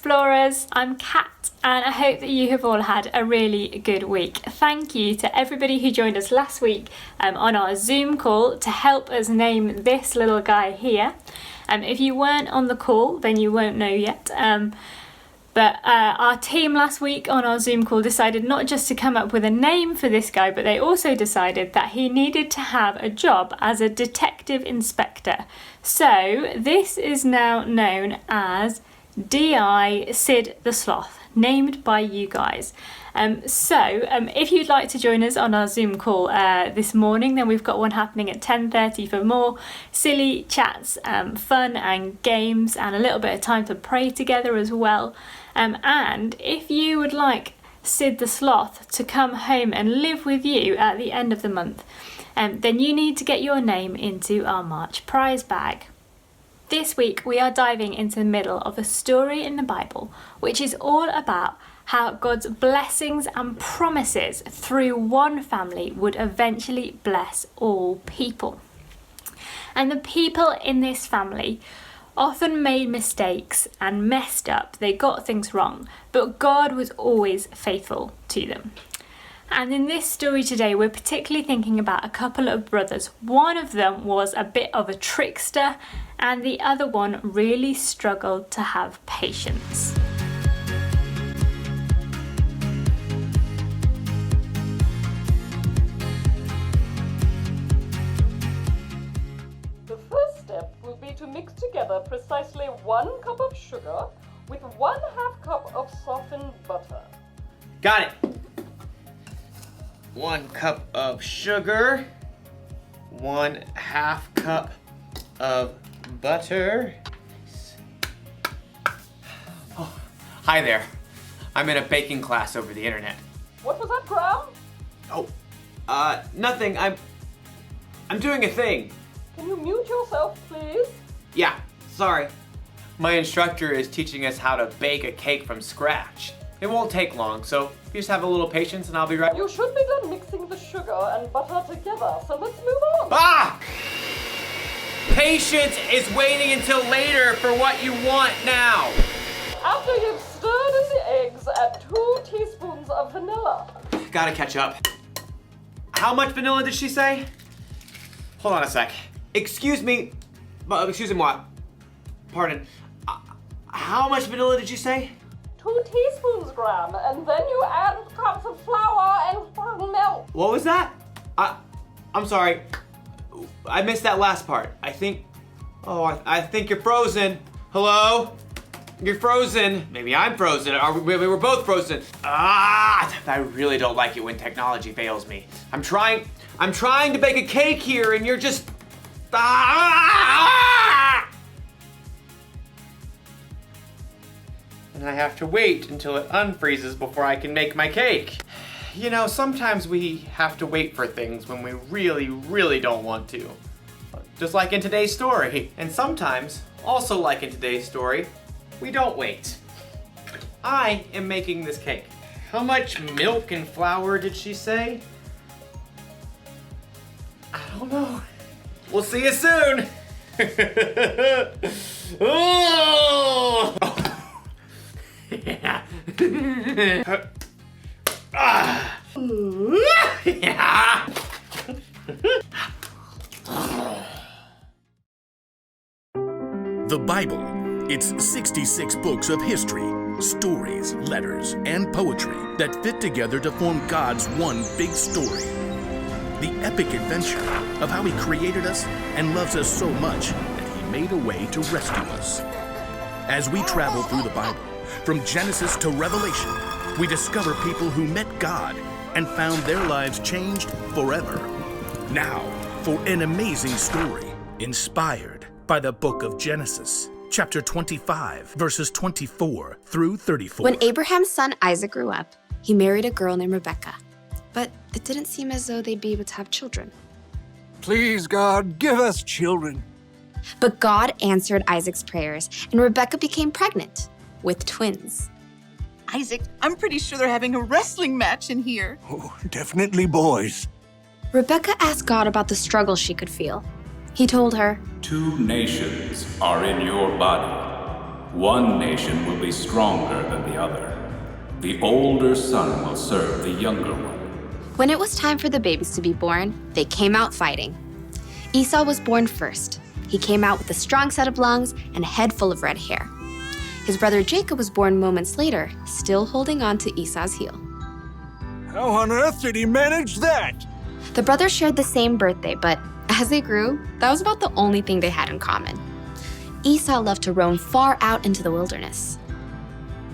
Explorers. I'm Kat, and I hope that you have all had a really good week. Thank you to everybody who joined us last week on our Zoom call to help us name this little guy here. If you weren't on the call, then you won't know yet. But our team last week on our Zoom call decided not just to come up with a name for this guy, but they also decided that he needed to have a job as a detective inspector. So this is now known as D.I. Sid the Sloth, named by you guys. So if you'd like to join us on our Zoom call this morning, then we've got one happening at 10:30 for more silly chats, fun and games, and a little bit of time to pray together as well. And if you would like Sid the Sloth to come home and live with you at the end of the month, then you need to get your name into our March prize bag. This week we are diving into the middle of a story in the Bible, which is all about how God's blessings and promises through one family would eventually bless all people. And the people in this family often made mistakes and messed up. They got things wrong, but God was always faithful to them. And in this story today, we're particularly thinking about a couple of brothers. One of them was a bit of a trickster, and the other one really struggled to have patience. The first step will be to mix together precisely 1 cup of sugar with 1/2 cup of softened butter. Got it. 1 cup of sugar, 1/2 cup of butter. Oh, hi there. I'm in a baking class over the internet. What was that, Graham? Oh, nothing. I'm doing a thing. Can you mute yourself, please? Yeah, sorry. My instructor is teaching us how to bake a cake from scratch. It won't take long, so you just have a little patience and I'll be right. You should be done mixing the sugar and butter together, so let's move on. Ah! Patience is waiting until later for what you want now. After you've stirred in the eggs, add 2 teaspoons of vanilla. Gotta catch up. How much vanilla did she say? Hold on a sec. Excuse me, moi. Pardon. How much vanilla did you say? 2 teaspoons, Graham, and then you add cups of flour and milk. What was that? I'm sorry. I missed that last part. I think you're frozen. Hello? You're frozen. Maybe I'm frozen. Maybe we're both frozen. I really don't like it when technology fails me. I'm trying to bake a cake here and you're just... And I have to wait until it unfreezes before I can make my cake. You know, sometimes we have to wait for things when we really, really don't want to. Just like in today's story. And sometimes, also like in today's story, we don't wait. I am making this cake. How much milk and flour did she say? I don't know. We'll see you soon. Oh! Yeah. Yeah. The Bible. It's 66 books of history, stories, letters, and poetry that fit together to form God's one big story. The epic adventure of how He created us and loves us so much that He made a way to rescue us. As we travel through the Bible, from Genesis to Revelation, we discover people who met God and found their lives changed forever. Now, for an amazing story inspired by the book of Genesis, chapter 25, verses 24 through 34. When Abraham's son Isaac grew up, he married a girl named Rebekah. But it didn't seem as though they'd be able to have children. Please, God, give us children. But God answered Isaac's prayers, and Rebekah became pregnant with twins. Isaac, I'm pretty sure they're having a wrestling match in here. Oh, definitely boys. Rebekah asked God about the struggle she could feel. He told her, 2 nations are in your body. One nation will be stronger than the other. The older son will serve the younger one. When it was time for the babies to be born, they came out fighting. Esau was born first. He came out with a strong set of lungs and a head full of red hair. His brother Jacob was born moments later, still holding on to Esau's heel. How on earth did he manage that? The brothers shared the same birthday, but as they grew, that was about the only thing they had in common. Esau loved to roam far out into the wilderness.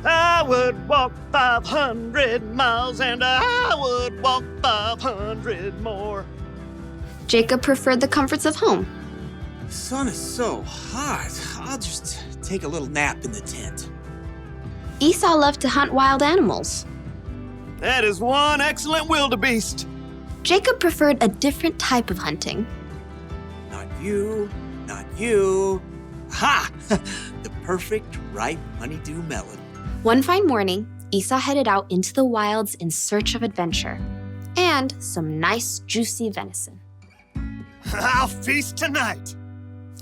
I would walk 500 miles and I would walk 500 more. Jacob preferred the comforts of home. The sun is so hot. I'll just take a little nap in the tent. Esau loved to hunt wild animals. That is one excellent wildebeest. Jacob preferred a different type of hunting. Not you, not you. Ha! The perfect ripe honeydew melon. One fine morning, Esau headed out into the wilds in search of adventure and some nice, juicy venison. I'll feast tonight.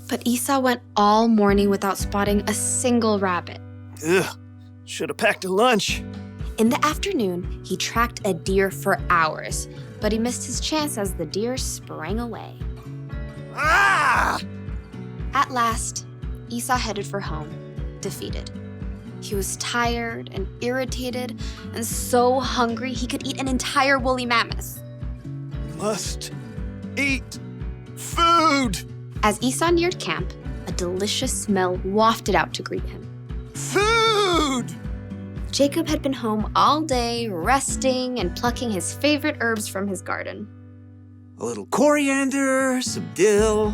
But Esau went all morning without spotting a single rabbit. Ugh, should have packed a lunch. In the afternoon, he tracked a deer for hours, but he missed his chance as the deer sprang away. Ah! At last, Esau headed for home, defeated. He was tired and irritated and so hungry he could eat an entire woolly mammoth. Must eat food. As Esau neared camp, a delicious smell wafted out to greet him. Food! Jacob had been home all day, resting and plucking his favorite herbs from his garden. A little coriander, some dill.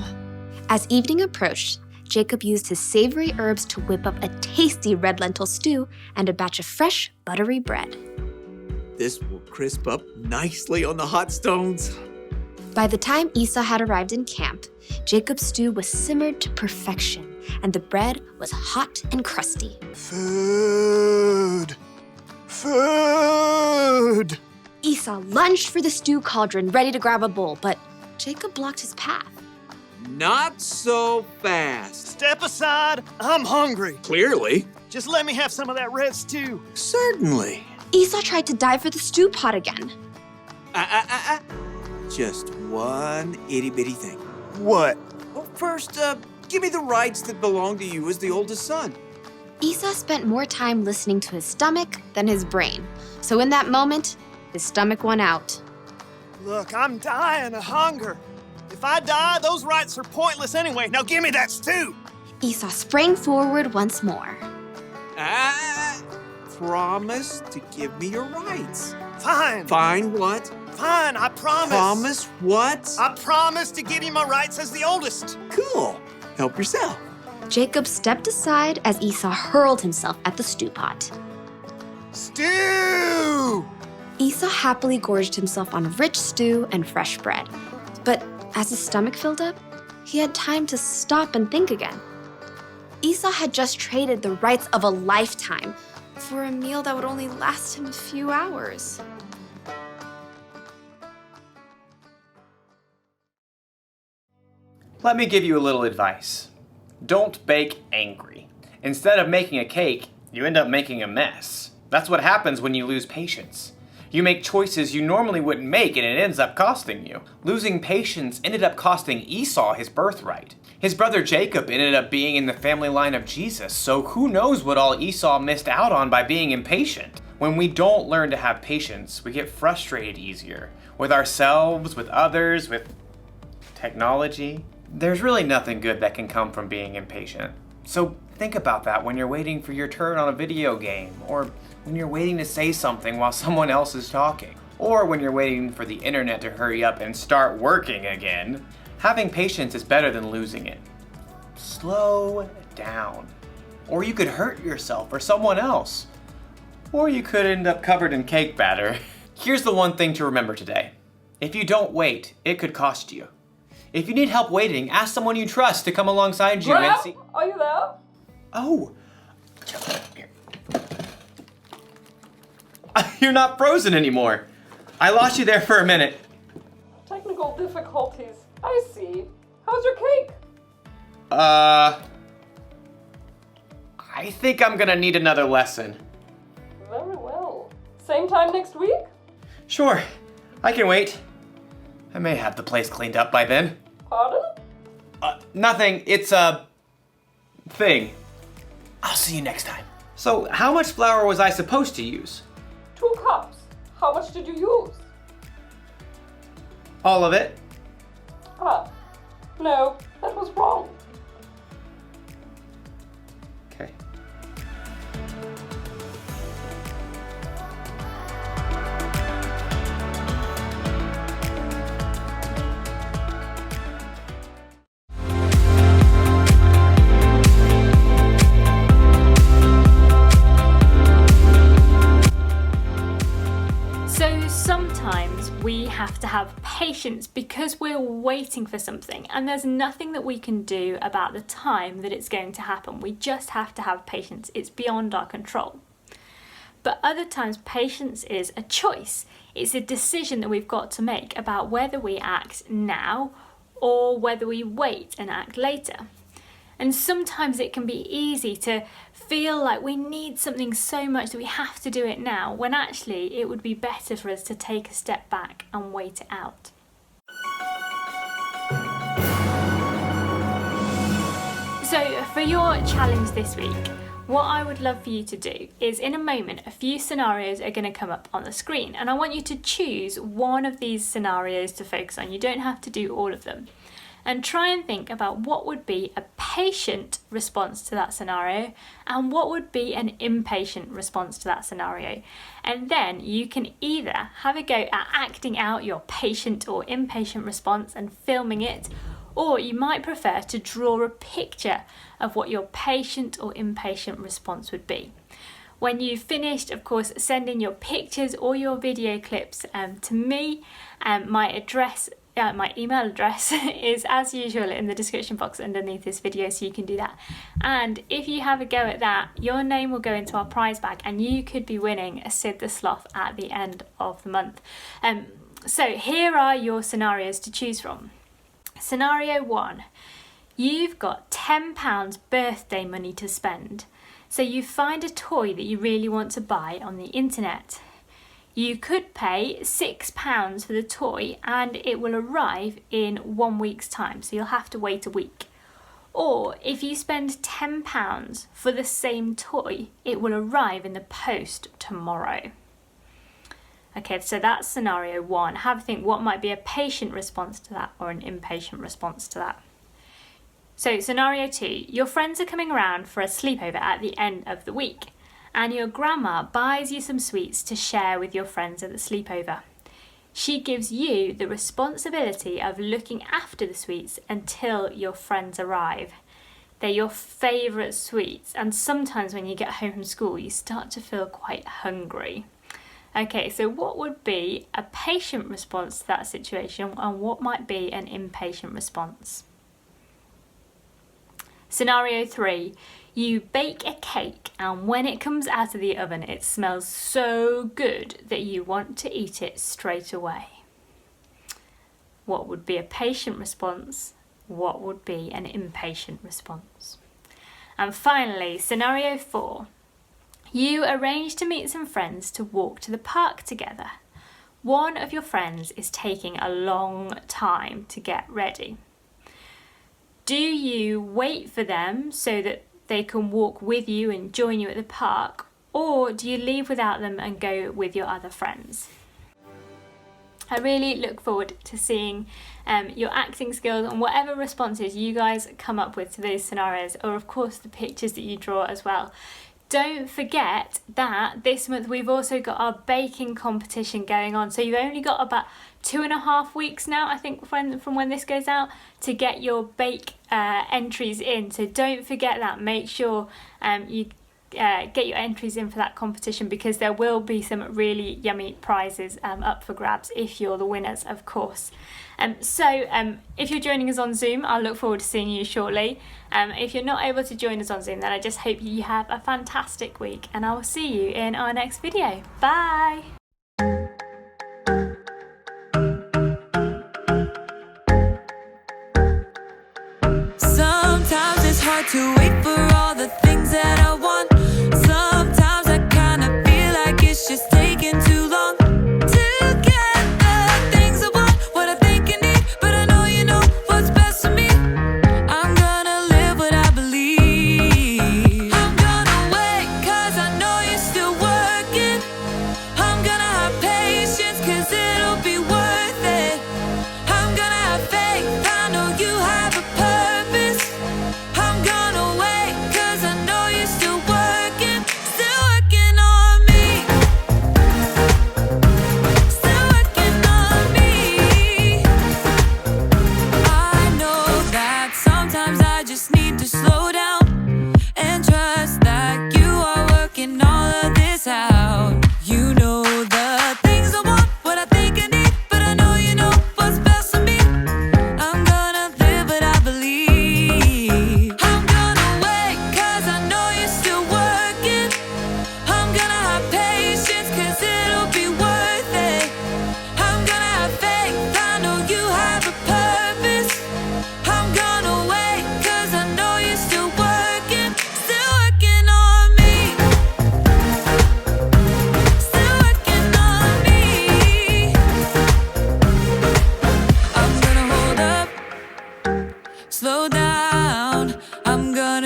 As evening approached, Jacob used his savory herbs to whip up a tasty red lentil stew and a batch of fresh, buttery bread. This will crisp up nicely on the hot stones. By the time Esau had arrived in camp, Jacob's stew was simmered to perfection, and the bread was hot and crusty. Food! Food! Esau lunged for the stew cauldron, ready to grab a bowl, but Jacob blocked his path. Not so fast. Step aside, I'm hungry. Clearly. Just let me have some of that red stew. Certainly. Esau tried to dive for the stew pot again. Just one itty-bitty thing. What? Well, first, give me the rights that belong to you as the oldest son. Esau spent more time listening to his stomach than his brain. So in that moment, his stomach won out. Look, I'm dying of hunger. If I die, those rights are pointless anyway. Now give me that stew. Esau sprang forward once more. Promise to give me your rights. Fine. Fine what? Fine, I promise. Promise what? I promise to give you my rights as the oldest. Cool. Help yourself. Jacob stepped aside as Esau hurled himself at the stew pot. Stew! Esau happily gorged himself on rich stew and fresh bread. But as his stomach filled up, he had time to stop and think again. Esau had just traded the rights of a lifetime for a meal that would only last him a few hours. Let me give you a little advice. Don't bake angry. Instead of making a cake, you end up making a mess. That's what happens when you lose patience. You make choices you normally wouldn't make and it ends up costing you. Losing patience ended up costing Esau his birthright. His brother Jacob ended up being in the family line of Jesus, so who knows what all Esau missed out on by being impatient. When we don't learn to have patience, we get frustrated easier. With ourselves, with others, with technology. There's really nothing good that can come from being impatient. So think about that when you're waiting for your turn on a video game, or when you're waiting to say something while someone else is talking, or when you're waiting for the internet to hurry up and start working again. Having patience is better than losing it. Slow down. Or you could hurt yourself or someone else. Or you could end up covered in cake batter. Here's the one thing to remember today. If you don't wait, it could cost you. If you need help waiting, ask someone you trust to come alongside you and see. Are you there? Oh. You're not frozen anymore. I lost you there for a minute. Technical difficulties. I see. How's your cake? I I think I'm gonna need another lesson. Very well. Same time next week? Sure, I can wait. I may have the place cleaned up by then. Pardon? Nothing, it's a thing. I'll see you next time. So, how much flour was I supposed to use? 2 cups. How much did you use? All of it? No, that was wrong. Okay. So sometimes we have to have patience because we're waiting for something and there's nothing that we can do about the time that it's going to happen. We just have to have patience. It's beyond our control. But other times patience is a choice. It's a decision that we've got to make about whether we act now or whether we wait and act later. And sometimes it can be easy to feel like we need something so much that we have to do it now, when actually it would be better for us to take a step back and wait it out. So for your challenge this week, what I would love for you to do is, in a moment, a few scenarios are going to come up on the screen, and I want you to choose one of these scenarios to focus on. You don't have to do all of them. And try and think about what would be a patient response to that scenario and what would be an impatient response to that scenario. And then you can either have a go at acting out your patient or impatient response and filming it, or you might prefer to draw a picture of what your patient or impatient response would be. When you've finished, of course, send in your pictures or your video clips to me. My email address is, as usual, in the description box underneath this video, so you can do that. And if you have a go at that, your name will go into our prize bag and you could be winning a Sid the Sloth at the end of the month. So here are your scenarios to choose from. Scenario 1, you've got £10 birthday money to spend. So you find a toy that you really want to buy on the internet. You could pay £6 for the toy and it will arrive in 1 week's time, so you'll have to wait a week. Or if you spend £10 for the same toy, it will arrive in the post tomorrow. Okay, so that's scenario 1. Have a think what might be a patient response to that or an impatient response to that. So scenario 2, your friends are coming around for a sleepover at the end of the week, and your grandma buys you some sweets to share with your friends at the sleepover. She gives you the responsibility of looking after the sweets until your friends arrive. They're your favourite sweets, and sometimes when you get home from school you start to feel quite hungry. Okay, so what would be a patient response to that situation and what might be an impatient response? Scenario 3, you bake a cake and when it comes out of the oven it smells so good that you want to eat it straight away. What would be a patient response? What would be an impatient response? And finally, scenario 4, you arrange to meet some friends to walk to the park together. One of your friends is taking a long time to get ready. Do you wait for them so that they can walk with you and join you at the park, or do you leave without them and go with your other friends? I really look forward to seeing your acting skills and whatever responses you guys come up with to those scenarios, or of course the pictures that you draw as well. Don't forget that this month we've also got our baking competition going on. So you've only got about 2.5 weeks now, I think, from when this goes out, to get your bake entries in. So don't forget that. Make sure you get your entries in for that competition, because there will be some really yummy prizes up for grabs if you're the winners, of course. So if you're joining us on Zoom, I'll look forward to seeing you shortly. If you're not able to join us on Zoom, then I just hope you have a fantastic week, and I will see you in our next video. Bye! Sometimes it's hard to wait for all the things that I want.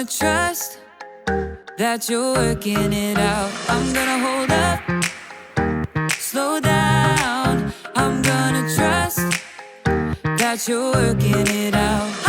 gonna trust that you're working it out. I'm gonna hold up, slow down. I'm gonna trust that you're working it out.